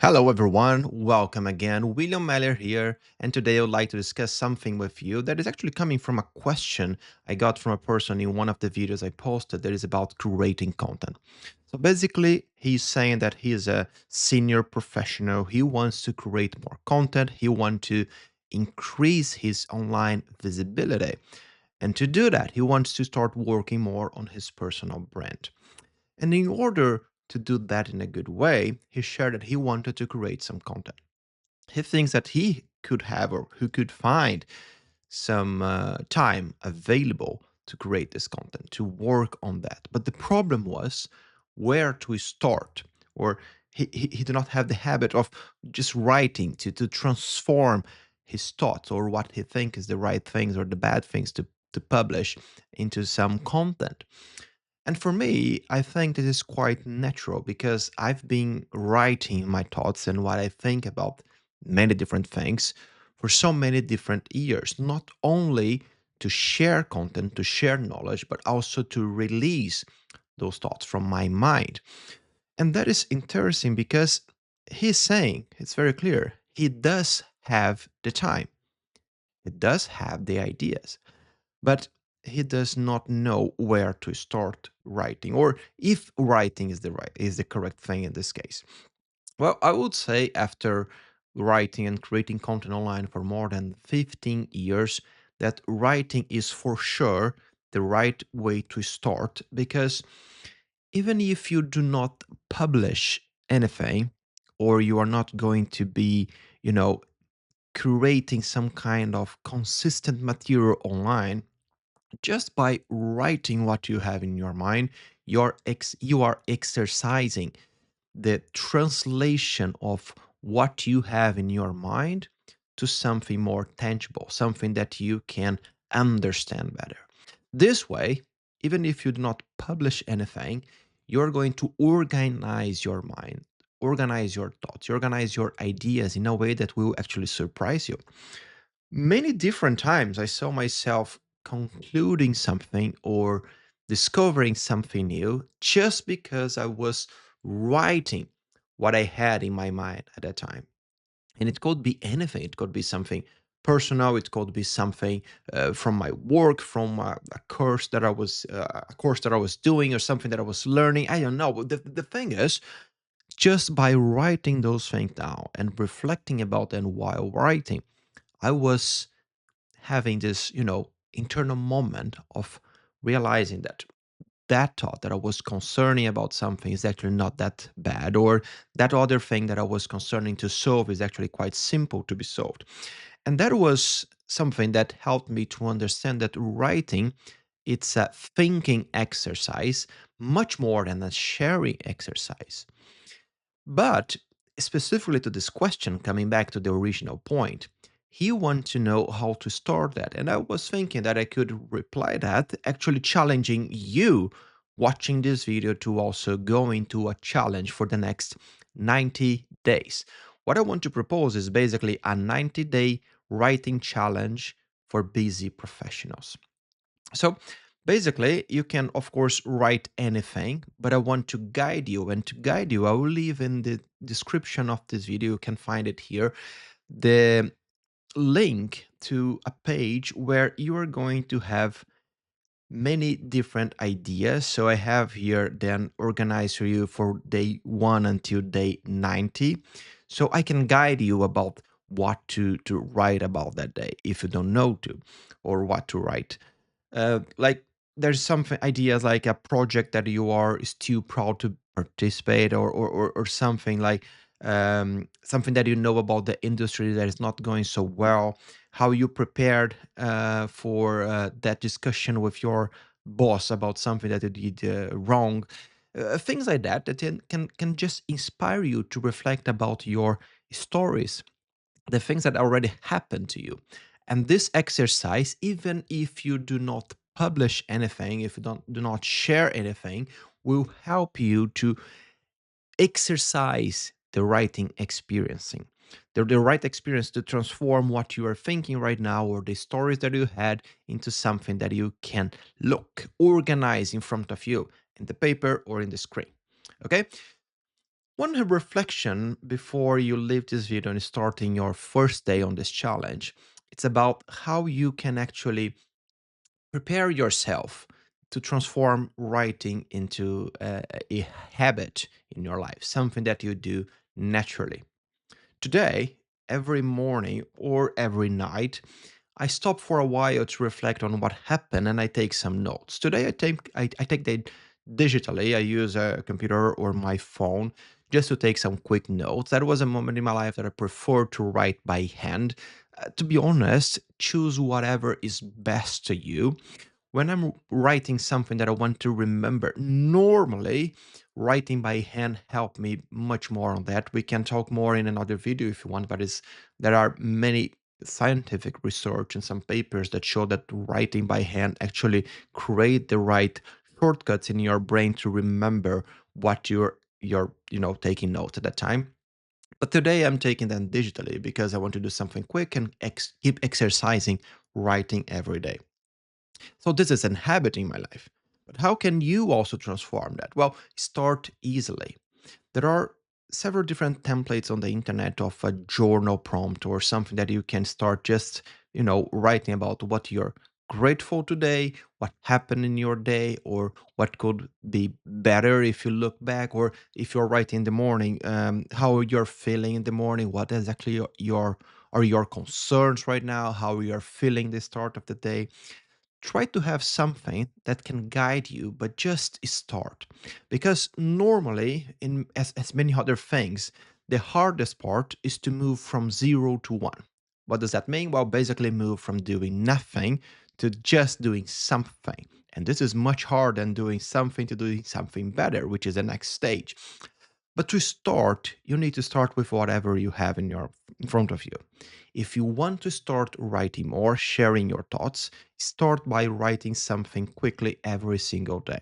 Hello, everyone. Welcome again. William Meller here. And today I would like to discuss something with you that is actually coming from a question I got from a person in one of the videos I posted that is about creating content. So basically, he's saying that he is a senior professional. He wants to create more content, he wants to increase his online visibility. And to do that, he wants to start working more on his personal brand. And in order to do that in a good way, he shared that he wanted to create some content. He thinks that he could have or who could find some time available to create this content, to work on that. But the problem was where to start, or he did not have the habit of just writing to transform his thoughts or what he thinks is the right things or the bad things to publish into some content. And for me, I think this is quite natural because I've been writing my thoughts and what I think about many different things for so many different years, not only to share content, to share knowledge, but also to release those thoughts from my mind. And that is interesting because he's saying, it's very clear, he does have the time, he does have the ideas, but he does not know where to start writing or if writing is the correct thing in this case. Well, I would say after writing and creating content online for more than 15 years that writing is for sure the right way to start, because even if you do not publish anything or you are not going to be, you know, creating some kind of consistent material online, just by writing what you have in your mind, you are exercising the translation of what you have in your mind to something more tangible, something that you can understand better. This way, even if you do not publish anything, you're going to organize your mind, organize your thoughts, organize your ideas in a way that will actually surprise you. Many different times I saw myself concluding something or discovering something new just because I was writing what I had in my mind at that time. And it could be anything. It could be something personal. It could be something from my work, from a course that I was doing, or something that I was learning. I don't know. But the thing is, just by writing those things down and reflecting about them while writing, I was having this, internal moment of realizing that that thought that I was concerning about something is actually not that bad, or that other thing that I was concerning to solve is actually quite simple to be solved. And that was something that helped me to understand that writing, it's a thinking exercise much more than a sharing exercise. But specifically to this question, coming back to the original point, he wanted to know how to start that. And I was thinking that I could reply that, actually challenging you watching this video to also go into a challenge for the next 90 days. What I want to propose is basically a 90-day writing challenge for busy professionals. So basically, you can, of course, write anything, but I want to guide you. And to guide you, I will leave in the description of this video, you can find it here, the link to a page where you are going to have many different ideas. So I have here then organized for you for day 1 until day 90. So I can guide you about what to write about that day if you don't know to, or what to write. Like there's some ideas like a project that you are is too proud to participate, or something like something that you know about the industry that is not going so well, how you prepared for that discussion with your boss about something that you did wrong, things like that that can just inspire you to reflect about your stories, the things that already happened to you. And this exercise, even if you do not publish anything, if you do not share anything, will help you to exercise the writing experiencing. The right experience to transform what you are thinking right now or the stories that you had into something that you can look, organize in front of you in the paper or in the screen. Okay? One reflection before you leave this video and starting your first day on this challenge. It's about how you can actually prepare yourself to transform writing into a habit in your life, something that you do naturally. Today, every morning or every night, I stop for a while to reflect on what happened and I take some notes. Today, I take that digitally. I use a computer or my phone just to take some quick notes. That was a moment in my life that I prefer to write by hand. To be honest, choose whatever is best to you when I'm writing something that I want to remember, normally writing by hand help me much more on that. We can talk more in another video if you want, but there are many scientific research and some papers that show that writing by hand actually create the right shortcuts in your brain to remember what you're taking notes at that time. But today I'm taking them digitally because I want to do something quick and keep exercising writing every day. So this is an habit in my life. But how can you also transform that? Well, start easily. There are several different templates on the internet of a journal prompt or something that you can start just, writing about what you're grateful today, what happened in your day, or what could be better if you look back, or if you're writing in the morning, how you're feeling in the morning, what is actually your are your concerns right now, how you're feeling the start of the day. Try to have something that can guide you, but just start. Because normally, as many other things, the hardest part is to move from 0 to 1. What does that mean? Well, basically move from doing nothing to just doing something. And this is much harder than doing something to doing something better, which is the next stage. But to start, you need to start with whatever you have in front of you. If you want to start writing or sharing your thoughts, start by writing something quickly every single day.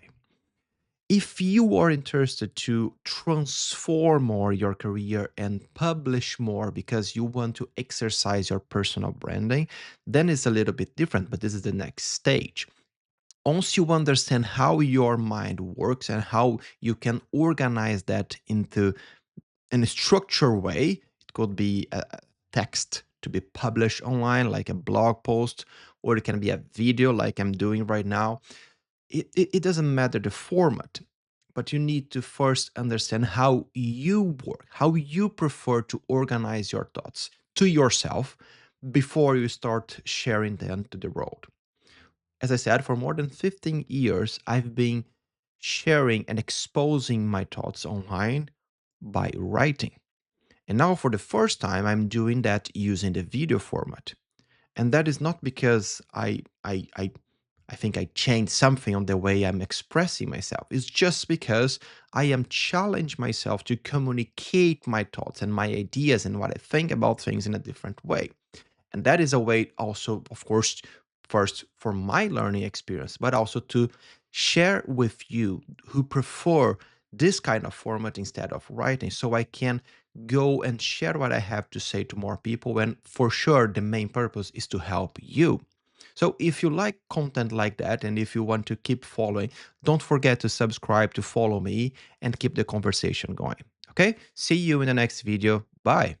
If you are interested to transform more your career and publish more because you want to exercise your personal branding, then it's a little bit different, but this is the next stage. Once you understand how your mind works and how you can organize that into in a structured way. It could be a text to be published online, like a blog post, or it can be a video, like I'm doing right now. It doesn't matter the format, but you need to first understand how you work, how you prefer to organize your thoughts to yourself before you start sharing them to the world. As I said, for more than 15 years, I've been sharing and exposing my thoughts online by writing. And now, for the first time, I'm doing that using the video format. And that is not because I think I changed something on the way I'm expressing myself. It's just because I am challenging myself to communicate my thoughts and my ideas and what I think about things in a different way. And that is a way also, of course, first for my learning experience, but also to share with you who prefer this kind of format instead of writing, so I can go and share what I have to say to more people when for sure the main purpose is to help you. So if you like content like that and if you want to keep following, don't forget to subscribe to follow me and keep the conversation going. Okay? See you in the next video. Bye.